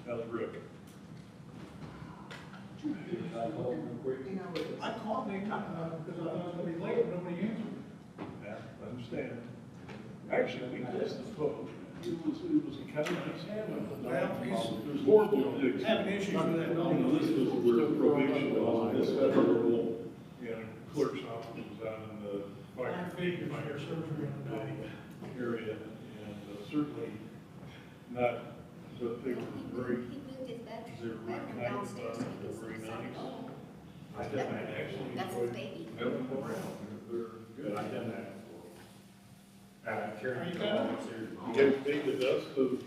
How's Rick? I called real quick. I called him, because I thought it was gonna be late, but nobody answered. Yeah, I understand. Actually, we missed the vote. It was a kind of Well, he's There's horrible things. having issues with that You dog. know, this was where probation was, and this federal, clerk's office was out in the I figured fire surgery on the dog. area, and certainly not, but it was very, He moved his they're bedroom very kind of, downstairs to they're his very son. nice. I Yep. done that actually. That's his baby. Having them around, they're good. I've done that before. Are Carrying you the done? dogs here. You gave me the dust of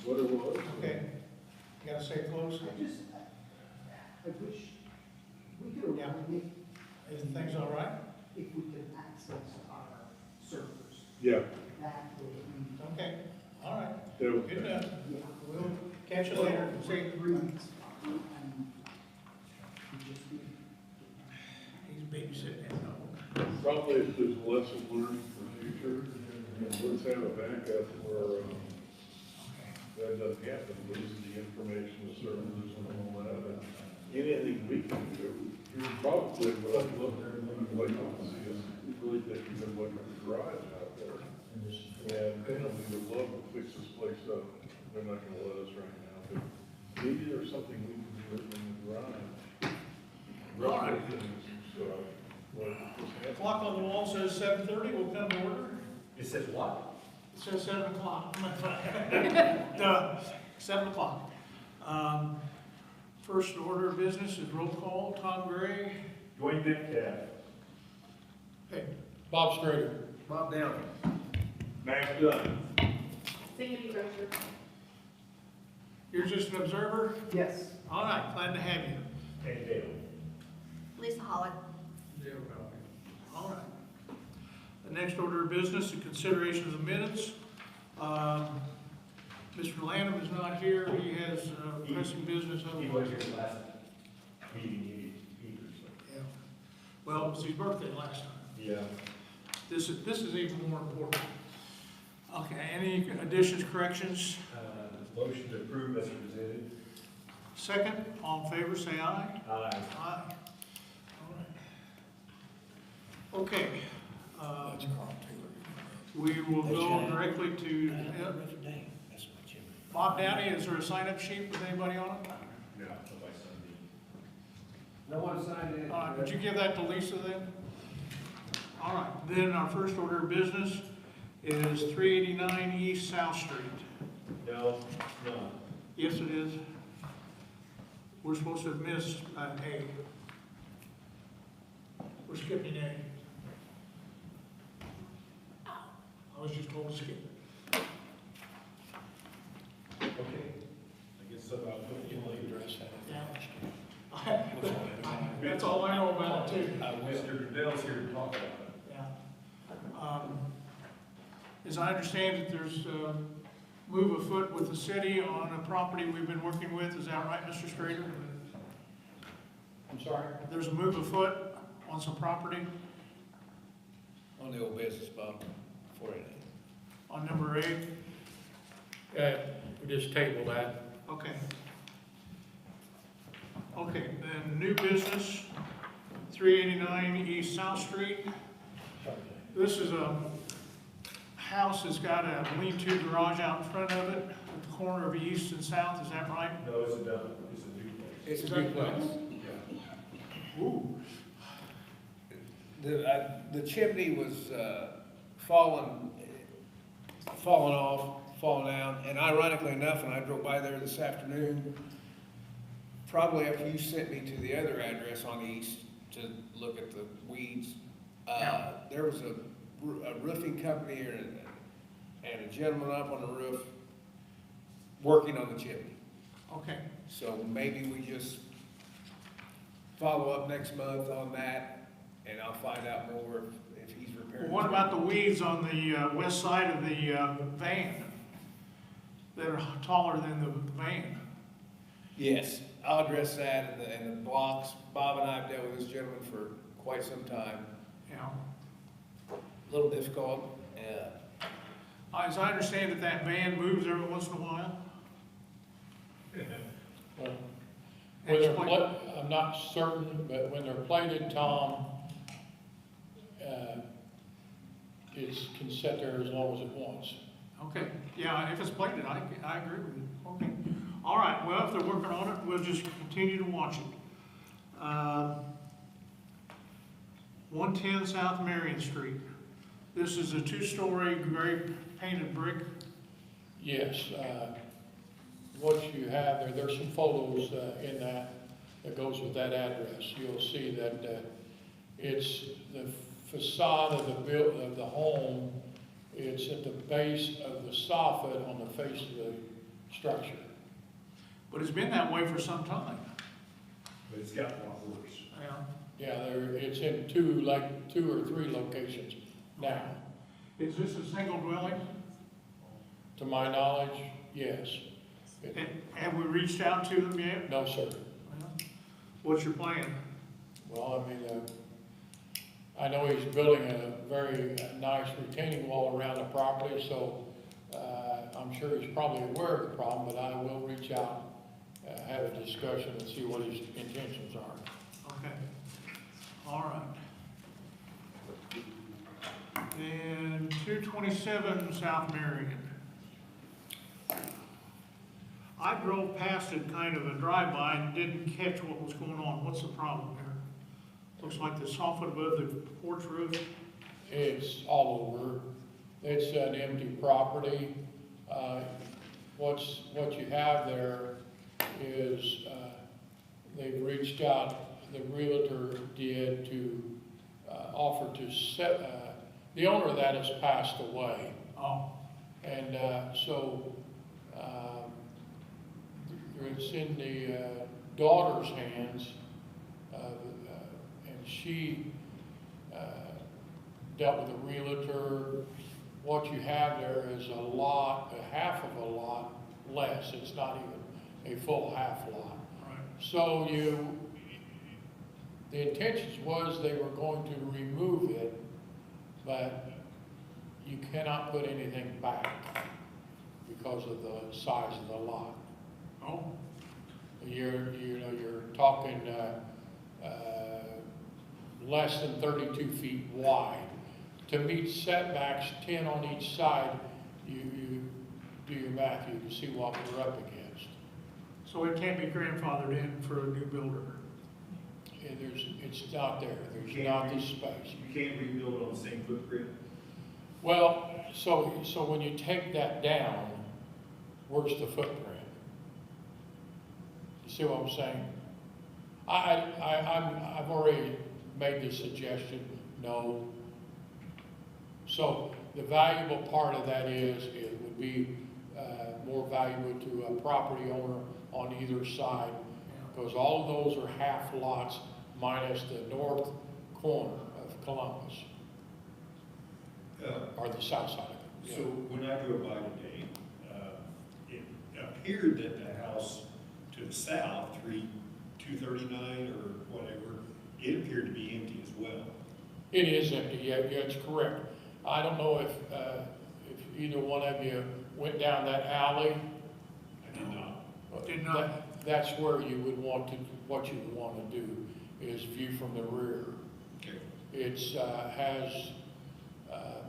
what it was. Okay, you gotta stay close. I wish we could Yeah. arrange Is things all right? if we could access our servers. Yeah, That way we, Okay, all right, that was. good enough. yeah. We'll catch you later. See, Agreements, and we just need he's babysitting that dog. Probably if there's a lesson learned for future, let's have a backup where, that doesn't happen, losing the information, the servers and all that, and anything we can do. Probably what I'd love to, like, to see us really take even look at the garage out there. And, we would love to fix this place up, they're not gonna let us right now, but maybe there's something we can do in the garage. All right. What, Clock on the wall says 7:30, we'll come to order. It says what? It says 7 o'clock. Duh, 7 o'clock. First order of business is roll call. Tom Gray. Dwayne Metcalf. Hey, Bob Strader. Bob Downey. Max Dunn. Sandy Grocer. You're just an observer? Yes. All right, glad to have you. And Dale. Lisa Holland. All right. The next order of business is consideration of the minutes. Mr. Lanham is not here. He has pressing business. He was here last meeting, Yeah. Well, it was his birthday last time. Yeah. This is even more important. Okay, any additions, corrections? Motion to approve as presented. Second, all in favor, say aye. Aye. Aye. All right. Okay, That's Carl Taylor. we will go directly to Bob Downey. Is there a sign-up sheet with anybody on it? Yeah. No one signed in. Would you give that to Lisa then? All right, then our first order of business is 389 East South Street. No, no. Yes, it is. We're supposed to have missed A. We're skipping A. I was just told to skip it. Okay. I guess I'll put you on the address. Yeah. That's all I know about it too. Mr. Dell's here to talk about it. Yeah. As I understand it, there's a move afoot with the city on a property we've been working with. Is that right, Mr. Strader? I'm sorry? There's a move afoot on some property On the old business, Bob, 488. on number 8. We just tabled that. Okay. Okay, then new business, 389 East South Street. This is a house that's got a lean-to garage out in front of it, at the corner of East and South, is that right? No, it's a duplex. It's a duplex. Ooh, The chimney was falling down, and ironically enough, when I drove by there this afternoon, probably after you sent me to the other address on East to look at the weeds, there was a roofing company and a gentleman up on the roof working on the chimney. okay. So maybe we just follow up next month on that, and I'll find out more if he's Well, repairing. what about the weeds on the west side of the van that are taller than the van? Yes, I'll address that and the blocks. Bob and I have dealt with this gentleman for quite some time. Yeah. A little difficult. As I understand it, that van moves every once in a while. When they're Explain. I'm not certain, but when they're plated, Tom, it can sit there as long as it wants. Okay, yeah, if it's plated, I agree with you. Okay. All right, well, if they're working on it, we'll just continue to watch it. 110 South Marion Street. This is a two-story gray painted brick. Yes, what you have there, there's some photos in that goes with that address. You'll see that it's the facade of of the home, it's at the base of the soffit on the face of the structure. But it's been that way for some time. But it's got a lot worse. Yeah. Yeah, it's in two or three locations now. Is this a single dwelling? To my knowledge, yes. Have we reached out to them yet? No, sir. What's your plan? Well, I mean, I know he's building a very nice retaining wall around the property, so I'm sure he's probably aware of the problem, but I will reach out, have a discussion and see what his intentions are. Okay. All right. And 227 South Marion. I drove past it kind of a drive-by and didn't catch what was going on. What's the problem there? Looks like the soffit above the porch roof. It's all over. It's an empty property. What you have there is, they've reached out, the realtor did, to offer to set, the owner of that has passed away. Oh. And so it's in the daughter's hands, and she dealt with a realtor. What you have there is a lot, a half of a lot less. It's not even a full half lot. Right. So the intentions was they were going to remove it, but you cannot put anything back because of the size of the lot. Oh. You're talking less than 32 feet wide. To meet setbacks 10 on each side, you do your math, you can see what we're up against. So it can't be grandfathered in for a new builder? And it's not there. There's not the space. You can't rebuild on the same footprint? Well, so when you take that down, where's the footprint? You see what I'm saying? I've already made the suggestion, no. So the valuable part of that is, it would be more valuable to a property owner on either side, because all of those are half lots minus the north corner of Columbus, or the south side of it. So when I drove by today, it appeared that the house to the south, 239 or whatever, it appeared to be empty as well. It is empty, yeah, it's correct. I don't know if either one of you went down that alley. I did not. Did not. That's where you would want to, what you would want to do is view from the rear. Okay. It's, has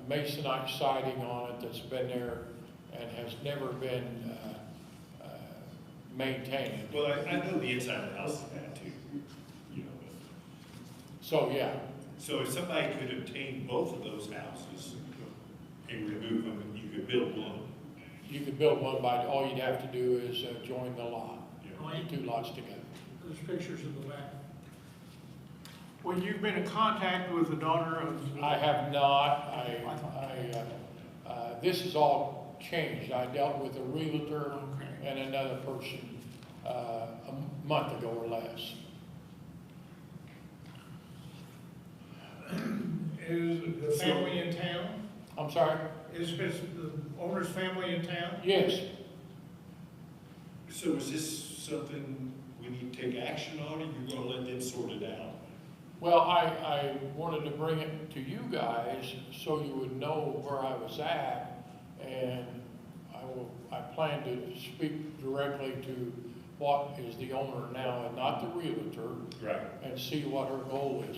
masonite siding on it that's been there and has never been maintained. Well, I know the inside of the house is bad too, you know. So, yeah, So if somebody could obtain both of those houses and remove them, you could build one. you could build one by, all you'd have to do is join the lot, Yeah. the two lots together. There's pictures of the back. Well, you've been in contact with the daughter of... I have not, this is all changed. I dealt with a realtor and another person a month ago or less. Is the family in town? I'm sorry? Is the owner's family in town? Yes. So is this something we need to take action on, or you're gonna let them sort it out? Well, I wanted to bring it to you guys so you would know where I was at, and I I plan to speak directly to what is the owner now and not the realtor, Right. and see what her goal is.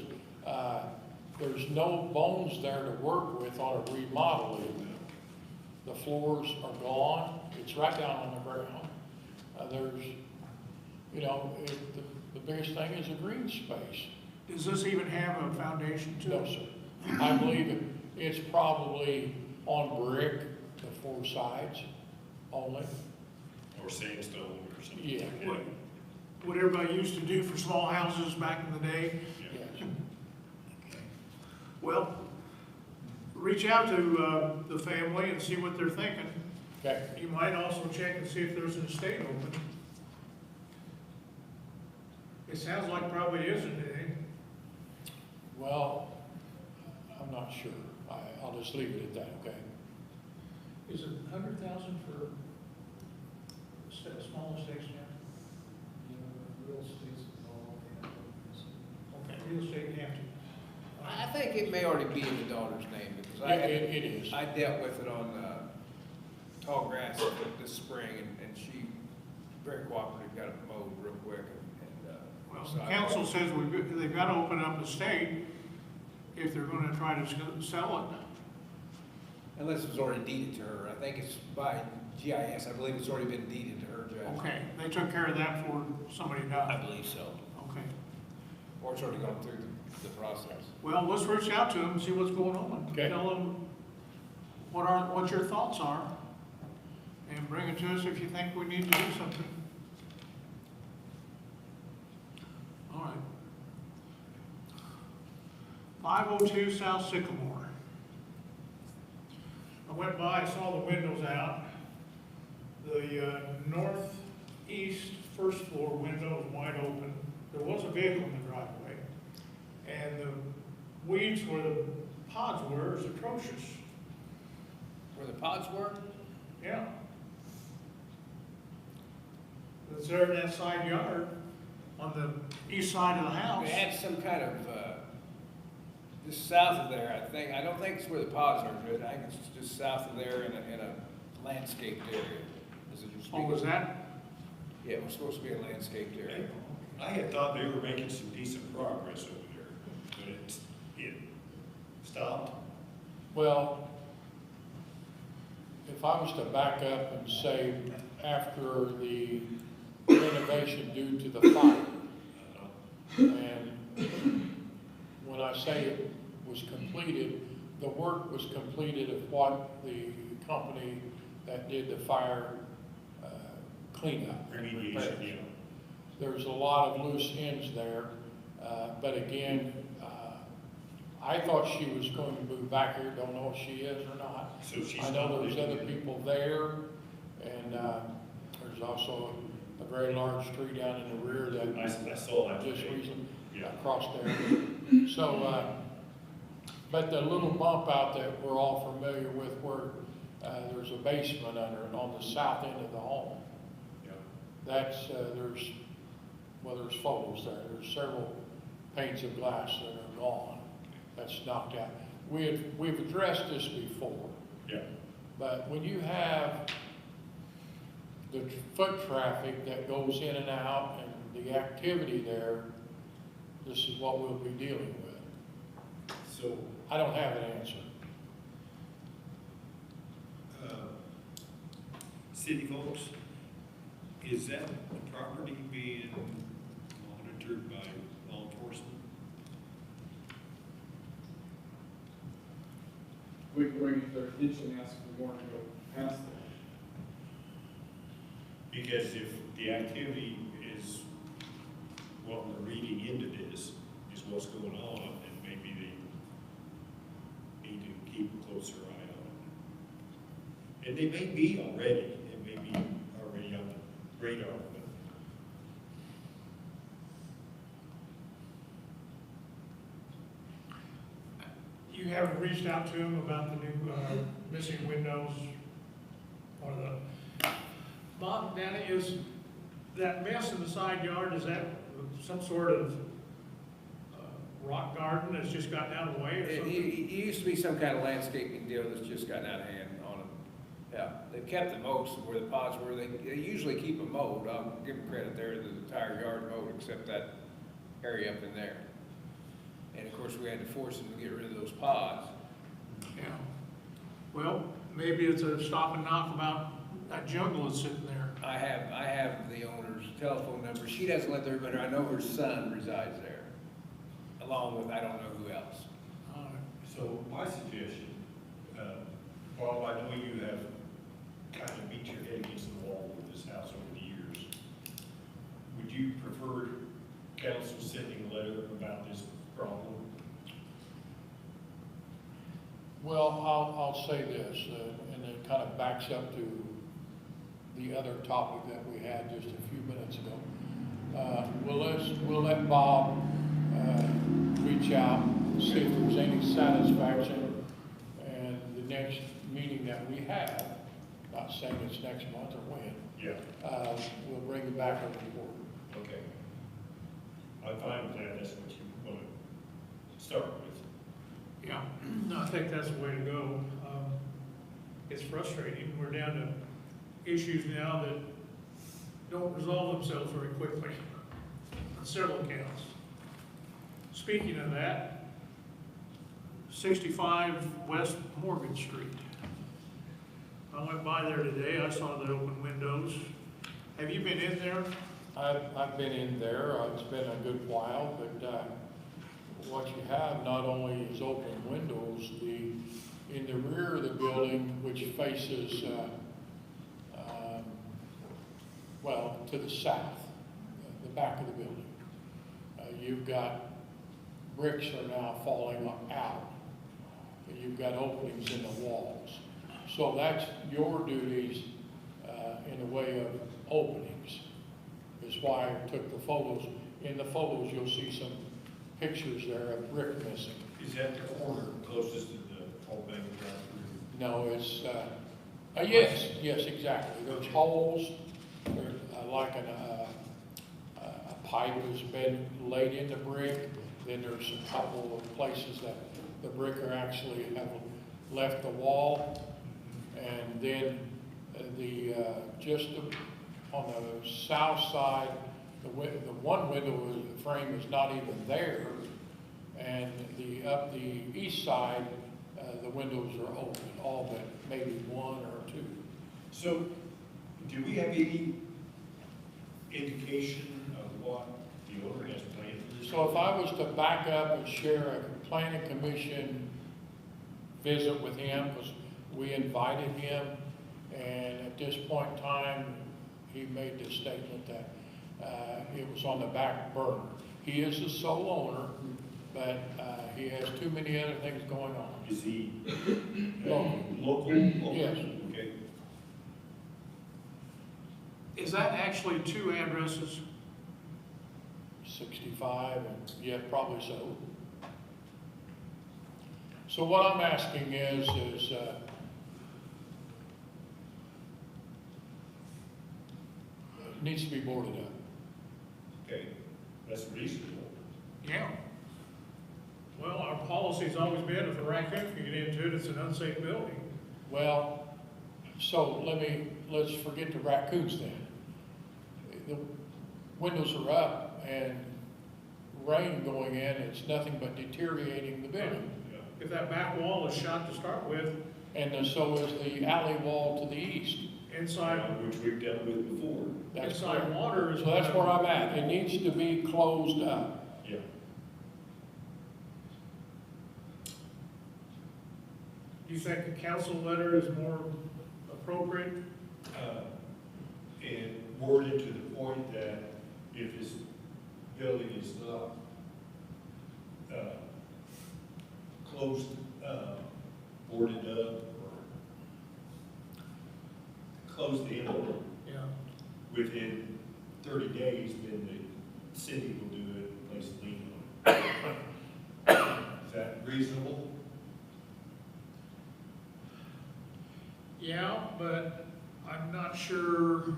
There's no bones there to work with on a remodeling. The floors are gone, it's right down on the ground. There's, you know, the biggest thing is a green space. Does this even have a foundation to No, it? sir. I believe it's probably on brick, the four sides only. Or sandstone or something. Yeah. What, what everybody used to do for small houses back in the day? Yes. Well, reach out to, the family and see what they're thinking. Okay. You might also check and see if there's an estate open. It sounds like probably isn't, eh? Well, I'm not sure. I'll just leave it at that, okay? Is it 100,000 for small estates now? Real estate's all, Okay, real estate have to. I think it may already be in the daughter's name, because I, It is. I dealt with it on, tall grass this spring, and she, very cooperative, got it mowed real quick, and. Well, so I- council says they've got to open up the state if they're going to try to sell it. Unless it was already deeded to her, I think it's by GIS, I believe it's already been deeded to her, Judge. Okay, they took care of that before somebody I died. believe so, Okay. or it's already gone through the process. Well, let's reach out to them and see what's going on. Okay. Tell them what your thoughts are, and bring it to us if you think we need to do something. All right. 502 South Sycamore. I went by, saw the windows out. The northeast first floor window is wide open. There was a vehicle in the driveway. And the weeds where the pods were is atrocious. Where the pods were? Yeah. It's there in that side yard on the east side of the house. They had some kind of, just south of there, I think, I don't think it's where the pods are, Judge, I think it's just south of there in a landscaped area. Is it Oh, was that? Yeah, it was supposed to be a landscaped area. I had thought they were making some decent progress over there, but it stopped. Well, if I was to back up and say after the renovation due to the fire, and when I say it was completed, the work was completed of what the company that did the fire cleanup. Remediation, yeah. There's a lot of loose ends there, but again, I thought she was going to move back here, don't know if she is or not. So she's. I know there's other people there, and there's also a very large tree down in the rear that I saw that. just today. recently Yeah. across there. So, but the little bump out that we're all familiar with where there's a basement under it on the south end of the home. Yeah. That's, there's photos there. There's several panes of glass that are gone. That's knocked out. We've addressed this before. Yeah. But when you have the foot traffic that goes in and out and the activity there, this is what we'll be dealing with. So, I don't have an answer. city folks, is that property being monitored by law enforcement? We can bring it to their attention and ask for more to go past that. Because if the activity is what we're reading into this, is what's going on, then maybe they need to keep a closer eye on it. And they may be already, it may be already on the radar, but You haven't reached out to them about the new missing windows or the, Bob, Danny, is that mess in the side yard, is that some sort of rock garden that's just gotten out of the way or It something? used to be some kind of landscaping deal that's just gotten out of hand on them. Yeah, they've kept the most of where the pods were. They usually keep them mowed. I'll give them credit there, the entire yard mowed except that area up in there. And of course, we had to force them to get rid of those pods. Yeah. Well, maybe it's a stop and knock about that jungle that's sitting there. I have the owner's telephone number. She doesn't live there, but I know her son resides there, along with I don't know who else. So my suggestion, Bob, I know you have kind of beat your head against the wall with this house over the years. Would you prefer council sending a letter about this problem? Well, I'll say this, and it kind of backs up to the other topic that we had just a few minutes ago. We'll let Bob reach out, see if there's any satisfaction, and the next meeting that we have, not saying it's next month or when, Yeah. we'll bring you back a report. Okay. I'm fine with that, that's what you want to start with. Yeah, no, I think that's the way to go. It's frustrating. We're down to issues now that don't resolve themselves very quickly on several counts. Speaking of that, 65 West Morgan Street. I went by there today. I saw the open windows. Have you been in there? I've been in there, it's been a good while, but what you have not only is open windows, in the rear of the building, which faces, well, to the south, the back of the building, you've got bricks are now falling out. You've got openings in the walls. So that's your duties in the way of openings. Is why I took the photos. In the photos, you'll see some pictures there of brick missing. Is that the corner closest to the Old Bank drive-through? No, it's, yes, exactly. There's holes, there's like a pipe has been laid in the brick. Then there's a couple of places that the brick are actually have left the wall. And then on the south side, the one window frame is not even there. And up the east side, the windows are open, all but maybe one or two. So, do we have any indication of what the owner has planned for this? So if I was to back up and share a planning commission visit with him, because we invited him, and at this point in time, he made the statement that it was on the back burner. He is the sole owner, but he has too many other things going on. Is he Local. local? Yes. Okay. Is that actually two addresses? 65, and yeah, probably so. So what I'm asking is it needs to be boarded up. Okay, that's reasonable. Yeah. Well, our policy's always been if a raccoon can get into it, it's an unsafe building. Well, so let's forget the raccoons then. The windows are up and rain going in, it's nothing but deteriorating the building. If that back wall is shot to start with, And so is the alley wall to the east. inside, Which we've dealt with before. That's inside correct. water is. So that's where I'm at. It needs to be closed up. Yeah. Do you think a council letter is more appropriate? And worded to the point that if this building is not closed, boarded up, or closed in Yeah. within 30 days, then the city will do it, place a lien on it. Is that reasonable? Yeah, but I'm not sure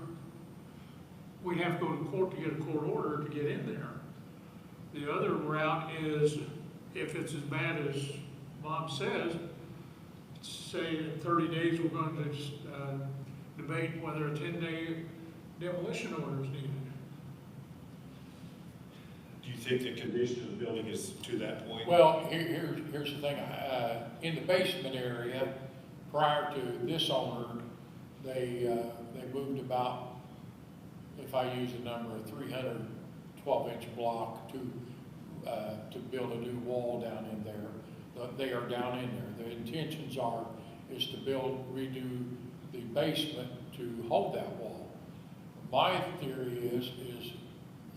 we'd have to go to court to get a court order to get in there. The other route is, if it's as bad as Bob says, say in 30 days, we're going to debate whether a 10-day demolition order is needed. Do you think the condition of the building is to that point? Well, here's the thing, in the basement area, prior to this owner, they moved about, if I use the number, a 312-inch block to build a new wall down in there. They are down in there. The intentions is to redo the basement to hold that wall. My theory is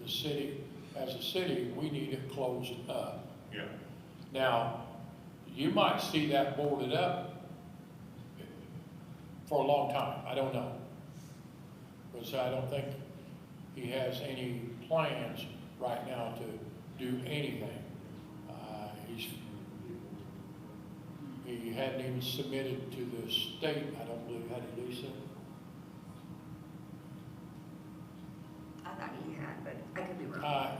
the city, as a city, we need it closed up. Yeah. Now, you might see that boarded up for a long time, I don't know. Because I don't think he has any plans right now to do anything. He hadn't even submitted to the state, I don't believe, had he, Lisa? I thought he had, but I could be wrong.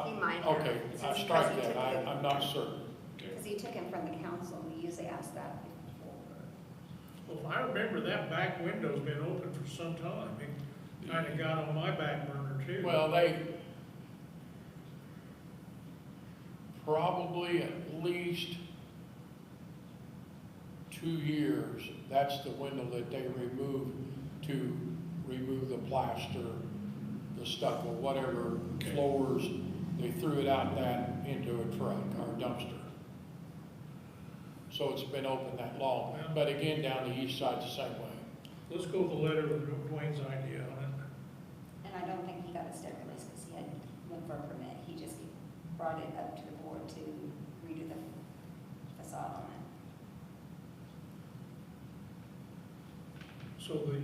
He might have. Okay, I Because strike he that, took it. I'm not certain. Because he took him from the council, we usually ask that before. Well, I remember that back window's been open for some time. It kind of got on my back burner too. Well, they probably at least 2 years, that's the window that they removed to remove the plaster, the stucco, whatever floors, they threw it out into a truck or a dumpster. So it's been open that long, but again, down the east side the same way. Let's go with the letter of Dwayne's idea on it. And I don't think he got a staircase because he had went for a permit. He just brought it up to the board to redo the facade on it. So the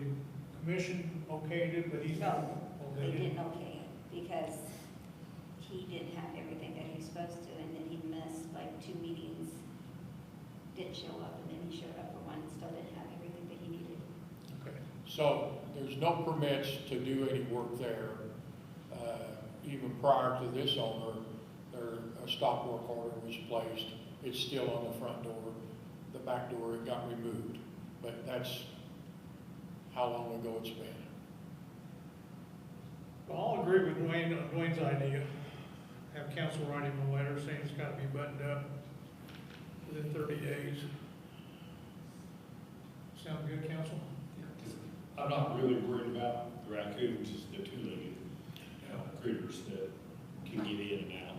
commission okayed it, but he's not. No, they didn't okay it because he didn't have everything that he was supposed to, and then he missed like 2 meetings, didn't show up, and then he showed up for one and still didn't have everything that he needed. Okay. So there's no permits to do any work there. Even prior to this owner, a stop work order was placed. It's still on the front door. The back door, it got removed. But that's how long ago it's been. Well, I'll agree with Dwayne's idea. Have council write him a letter saying it's gotta be buttoned up within 30 days. Sound good, council? I'm not really worried about the raccoons, the two-legged critters that can get in and out.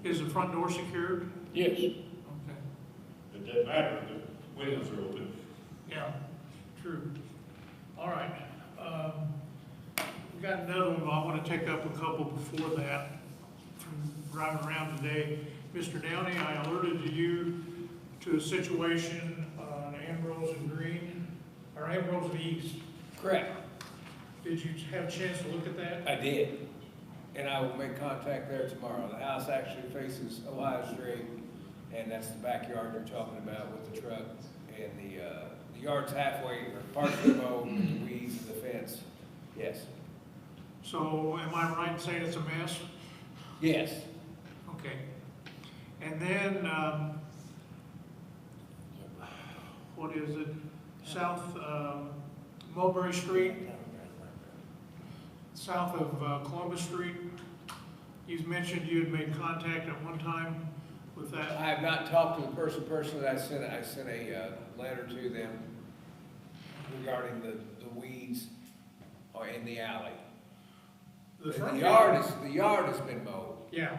Is the front door secured? Yes. Okay. It doesn't matter, the windows are open. Yeah, true. All right. We've got another one, but I want to take up a couple before that. From driving around today, Mr. Downey, I alerted you to a situation on Ambrose and Green, or Ambrose and East. Correct. Did you have a chance to look at that? I did, and I will make contact there tomorrow. The house actually faces Ohio Street, and that's the backyard you're talking about with the truck, and the yard's halfway, or partially mowed, with the weeds and the fence. Yes. So am I right in saying it's a mess? Yes. Okay. And then, what is it? South Mulberry Street, south of Columbus Street. You've mentioned you had made contact at one time with that. I have not talked to the person personally. I sent a letter to them regarding the weeds in the alley. The front The yard has been mowed, Yeah,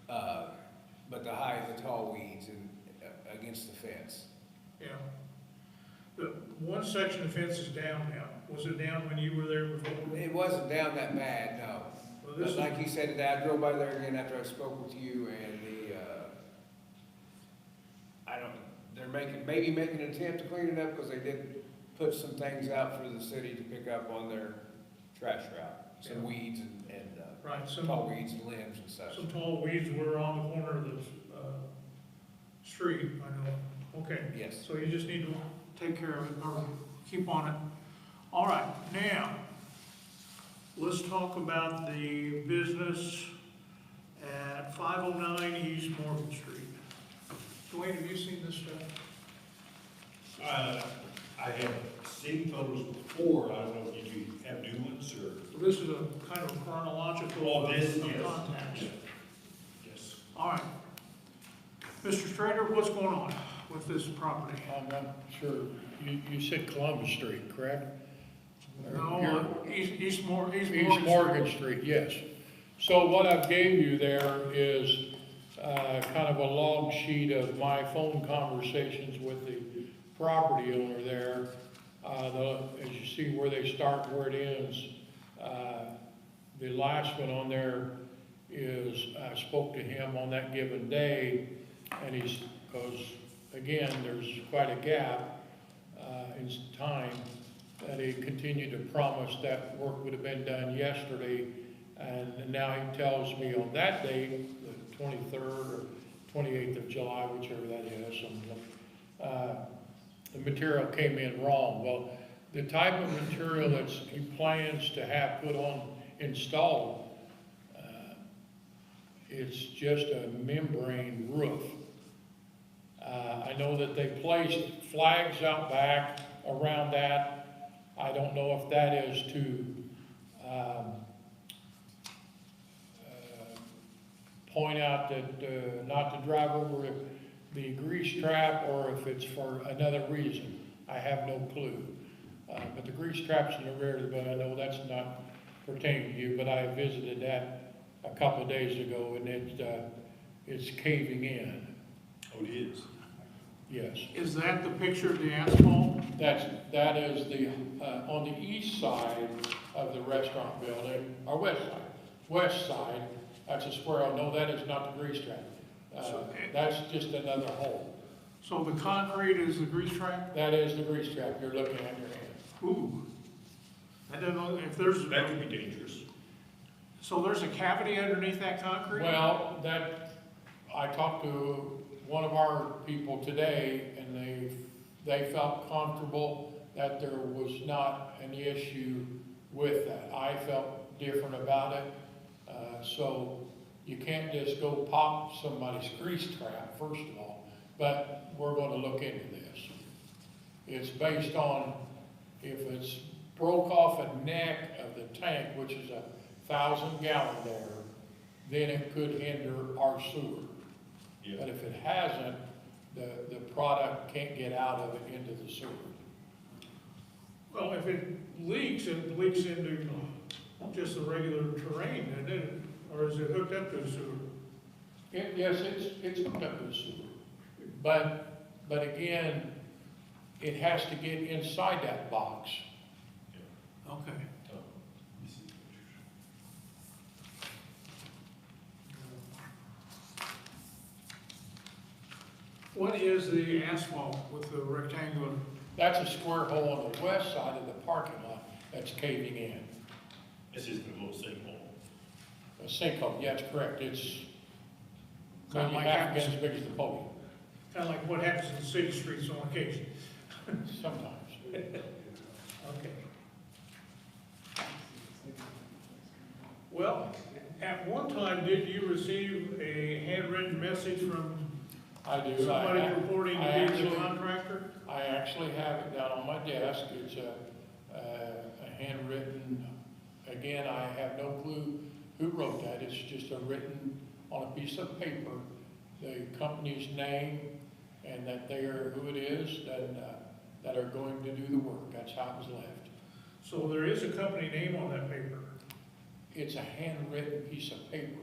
but the tall weeds against the fence. yeah. The one section of fence is down now. Was it down when you were there before? It wasn't down that bad, no. Well, But this like you said, I drove by there again after I spoke with you, and they're maybe making an attempt to clean it up, because they did put some things out for the city to pick up on their trash route. Some weeds and right, tall weeds and limbs and such. some tall weeds were on the corner of the street, I know. Okay. Yes. So you just need to take care of it, or keep on it. All right, now, let's talk about the business at 509 East Morgan Street. Dwayne, have you seen this stuff? I have seen photos before, I don't know if you have new ones or. This is a kind of chronological Oh, this, of yes. contacts. Yes. All right. Mr. Strader, what's going on with this property? I'm not sure, you said Columbus Street, correct? No, East Morgan. East Morgan Street, yes. So what I've gave you there is kind of a log sheet of my phone conversations with the property owner there. As you see where they start, where it ends, the last one on there is, I spoke to him on that given day, and because again, there's quite a gap in time, that he continued to promise that work would have been done yesterday, and now he tells me on that date, the 23rd or 28th of July, whichever that is, the material came in wrong. Well, the type of material that he plans to have put on, installed, it's just a membrane roof. I know that they placed flags out back around that. I don't know if that is to point out that not to drive over the grease trap, or if it's for another reason. I have no clue. But the grease trap's in the rear of the building. I know that's not pertaining to you, but I visited that a couple of days ago, and it's caving in. Oh, it is? Yes. Is that the picture of the asphalt? That is the, on the east side of the restaurant building, or west side, that's a square. Oh, no, that is not the grease trap. That's just another hole. So the concrete is the grease trap? That is the grease trap you're looking at your hand. Ooh. I don't know if there's. That could be dangerous. So there's a cavity underneath that concrete? Well, I talked to one of our people today, and they felt comfortable that there was not an issue with that. I felt different about it. So you can't just go pop somebody's grease trap, first of all, but we're going to look into this. It's based on if it's broke off a neck of the tank, which is 1,000 gallon there, then it could hinder our sewer. Yeah. But if it hasn't, the product can't get out of it into the sewer. Well, if it leaks into just the regular terrain, and then, or is it hooked up to the sewer? Yes, it's hooked up to the sewer. But again, it has to get inside that box. Okay. What is the asphalt with the rectangular? That's a square hole on the west side of the parking lot that's caving in. This is the little sinkhole. A sinkhole, yeah, that's correct. It's Kinda maybe like half happens- again as big as the podium, Kind of like what happens in city streets on occasion. sometimes. Okay. Well, at one time, did you receive a handwritten message from I do. somebody purporting I to be the actually- contractor? I actually have it down on my desk. It's a handwritten, again, I have no clue who wrote that. It's just a written on a piece of paper, the company's name, and that they are who it is that are going to do the work. That's how it was left. So there is a company name on that paper, It's a handwritten piece of paper.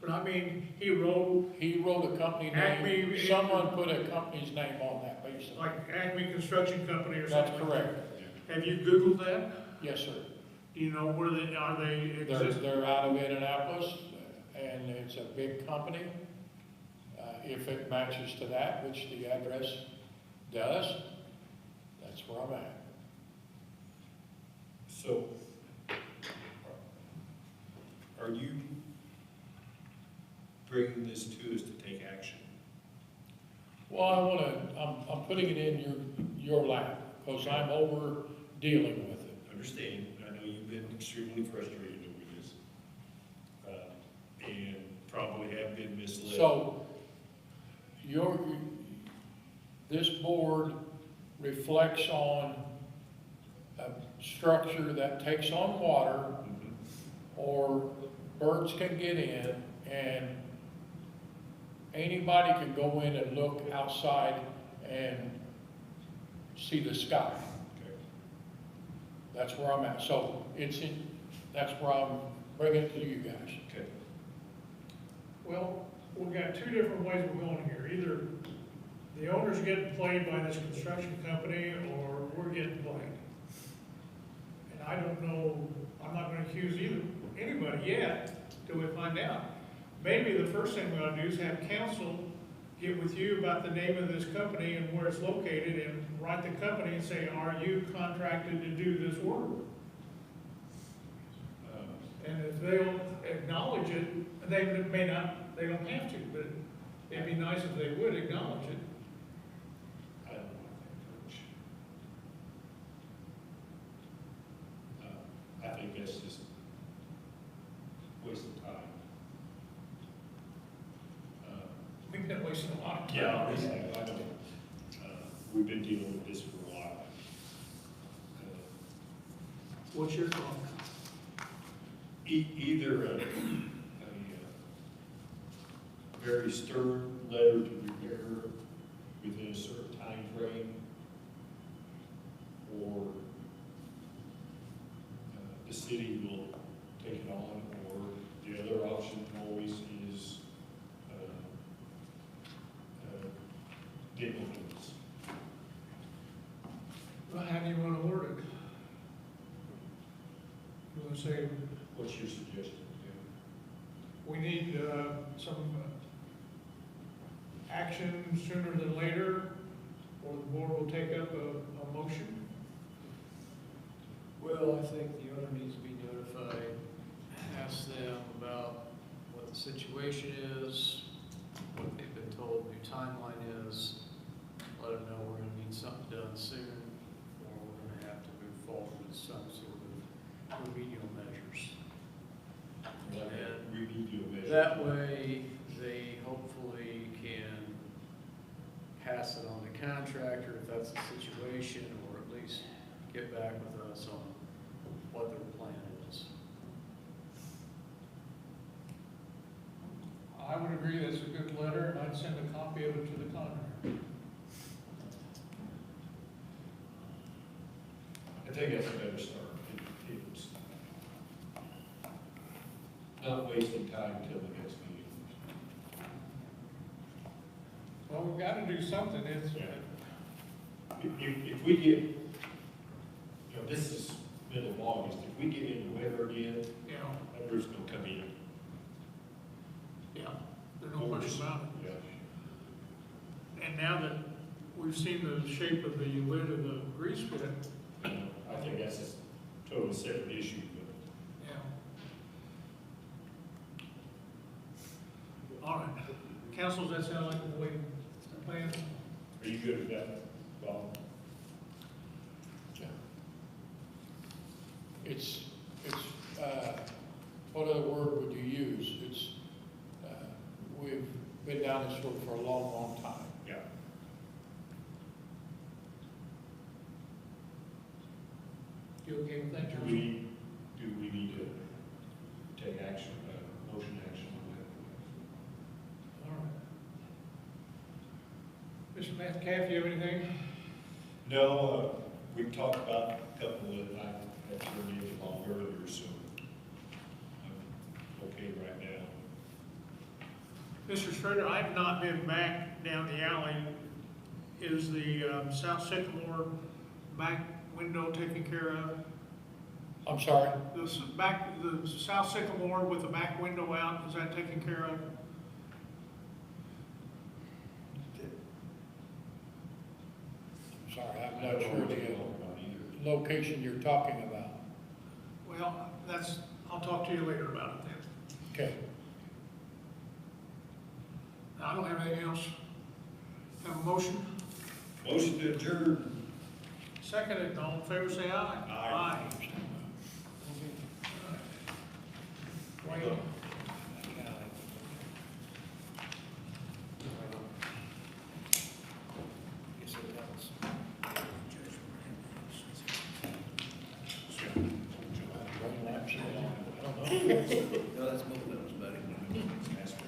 but I mean, he wrote, He wrote a company Acme- name, someone put a company's name on that piece of. like Acme Construction Company or something. That's correct. Have you Googled that? Yes, sir. Do you know where they, are they exist? They're out of Indianapolis, and it's a big company. If it matches to that, which the address does, that's where I'm at. So, are you bringing this to us to take action? Well, I'm putting it in your lap, because I'm over dealing with it. Understand, I know you've been extremely frustrated over this, and probably have been misled. So, this board reflects on a structure that takes on water, or birds can get in, and anybody can go in and look outside and see the sky. Okay. That's where I'm at. So that's where I'm bringing it to you guys. Okay. Well, we've got two different ways we're going here. Either the owner's getting played by this construction company, or we're getting played. And I don't know, I'm not gonna accuse anybody yet, till we find out. Maybe the first thing we ought to do is have council get with you about the name of this company and where it's located, and write the company and say, are you contracted to do this work? And if they'll acknowledge it, they may not, they don't have to, but it'd be nice if they would acknowledge it. I don't like that approach. I think that's just waste of time. We've been wasting a lot of time. Yeah, I know. We've been dealing with this for a while. What's your thought? Either a very stern letter to repair within a certain time frame, or the city will take it on, or the other option always is demo units. Well, how do you want to word it? You want to say, What's your suggestion? we need some action sooner than later, or the board will take up a motion? Well, I think the owner needs to be notified, ask them about what the situation is, what they've been told the timeline is, let them know we're gonna need something done soon, or we're gonna have to move forward with some sort of remedial measures. Remedial measure. That way, they hopefully can pass it on to contractor if that's the situation, or at least get back with us on what their plan is. I would agree that's a good letter, and I'd send a copy of it to the contractor. I think that's a better start. It's not wasting time until the next meeting. Well, we've got to do something, it's, If we get, this is middle of August, if we get into winter again, you know, that roof's gonna come in. yeah, there's no question about it. Yeah. And now that we've seen the shape of the lid of the grease pit, I think that's a totally separate issue, but yeah. All right, council, does that sound like the way the plan? are you good with that, Bob? What other word would you use? We've been down this road for a long, long time. Yeah. You okay with that, Do John? we need to take action, motion action on that? All right. Mr. Metcalf, you have anything? No, we talked about a couple that I had turned in along earlier, so I'm okay right now. Mr. Schrader, I've not been back down the alley. Is the South Sycamore back window taken care of? I'm sorry? The South Sycamore with the back window out, is that taken care of? I'm sorry, I'm I not don't know sure what you're the talking about either. location you're talking about. Well, I'll talk to you later about it then. Okay. I don't have anything else. Have a motion? Motion to adjourn. Seconded, all in favor, say aye. Aye. Wayne? Yes, it does. No, that's both of us, buddy. Ask for